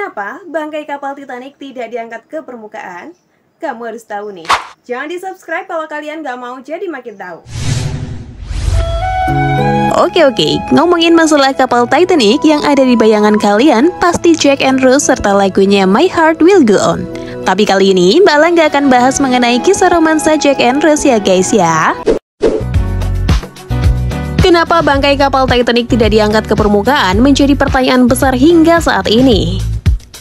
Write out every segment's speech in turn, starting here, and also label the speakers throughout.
Speaker 1: Kenapa bangkai kapal Titanic tidak diangkat ke permukaan? Kamu harus tahu nih. Jangan di-subscribe kalau kalian gak mau jadi makin tahu.
Speaker 2: Oke, ngomongin masalah kapal Titanic yang ada di bayangan kalian, pasti Jack and Rose serta lagunya My Heart Will Go On. Tapi kali ini, Mbak Lang gak akan bahas mengenai kisah romansa Jack and Rose ya guys ya. Kenapa bangkai kapal Titanic tidak diangkat ke permukaan menjadi pertanyaan besar hingga saat ini.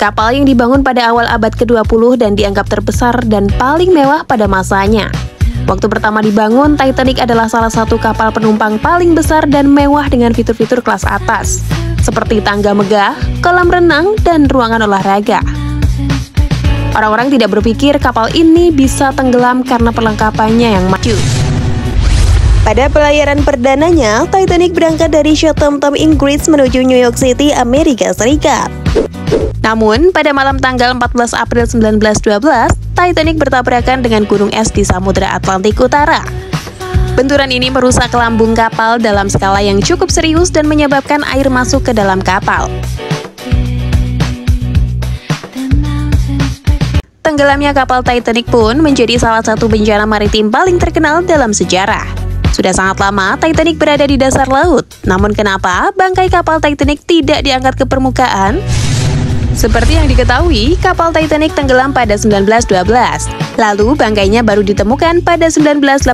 Speaker 2: Kapal yang dibangun pada awal abad ke-20 dan dianggap terbesar dan paling mewah pada masanya. Waktu pertama dibangun, Titanic adalah salah satu kapal penumpang paling besar dan mewah dengan fitur-fitur kelas atas, seperti tangga megah, kolam renang, dan ruangan olahraga. Orang-orang tidak berpikir kapal ini bisa tenggelam karena perlengkapannya yang maju. Pada pelayaran perdananya, Titanic berangkat dari Southampton, Inggris menuju New York City, Amerika Serikat. Namun, pada malam tanggal 14 April 1912, Titanic bertabrakan dengan gunung es di Samudra Atlantik Utara. Benturan ini merusak lambung kapal dalam skala yang cukup serius dan menyebabkan air masuk ke dalam kapal. Tenggelamnya kapal Titanic pun menjadi salah satu bencana maritim paling terkenal dalam sejarah. Sudah sangat lama Titanic berada di dasar laut. Namun kenapa bangkai kapal Titanic tidak diangkat ke permukaan? Seperti yang diketahui, kapal Titanic tenggelam pada 1912. Lalu bangkainya baru ditemukan pada 1985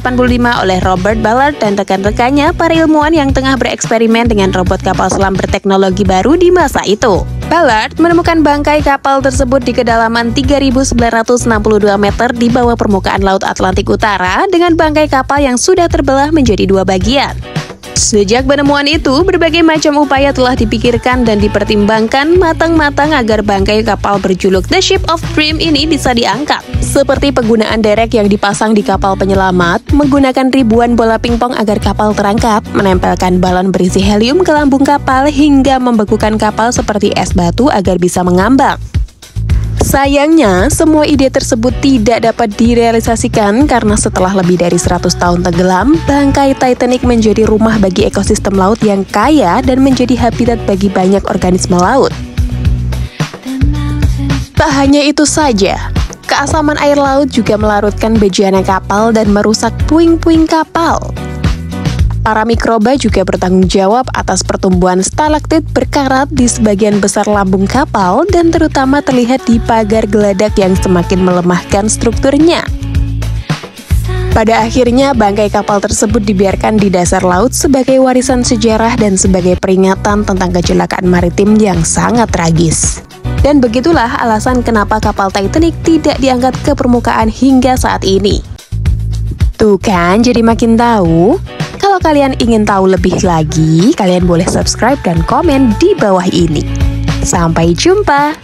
Speaker 2: oleh Robert Ballard dan rekan-rekannya, para ilmuwan yang tengah bereksperimen dengan robot kapal selam berteknologi baru di masa itu. Ballard menemukan bangkai kapal tersebut di kedalaman 3.962 meter di bawah permukaan Laut Atlantik Utara dengan bangkai kapal yang sudah terbelah menjadi dua bagian. Sejak penemuan itu, berbagai macam upaya telah dipikirkan dan dipertimbangkan matang-matang agar bangkai kapal berjuluk The Ship of Dream ini bisa diangkat. Seperti penggunaan derek yang dipasang di kapal penyelamat, menggunakan ribuan bola pingpong agar kapal terangkat, menempelkan balon berisi helium ke lambung kapal, hingga membekukan kapal seperti es batu agar bisa mengambang. Sayangnya, semua ide tersebut tidak dapat direalisasikan karena setelah lebih dari 100 tahun tenggelam, bangkai Titanic menjadi rumah bagi ekosistem laut yang kaya dan menjadi habitat bagi banyak organisme laut. Tak hanya itu saja, keasaman air laut juga melarutkan bejana kapal dan merusak puing-puing kapal. Para mikroba juga bertanggung jawab atas pertumbuhan stalaktit berkarat di sebagian besar lambung kapal dan terutama terlihat di pagar geladak yang semakin melemahkan strukturnya. Pada akhirnya, bangkai kapal tersebut dibiarkan di dasar laut sebagai warisan sejarah dan sebagai peringatan tentang kecelakaan maritim yang sangat tragis. Dan begitulah alasan kenapa kapal Titanic tidak diangkat ke permukaan hingga saat ini. Tuh kan, jadi makin tahu. Kalau kalian ingin tahu lebih lagi, kalian boleh subscribe dan komen di bawah ini. Sampai jumpa!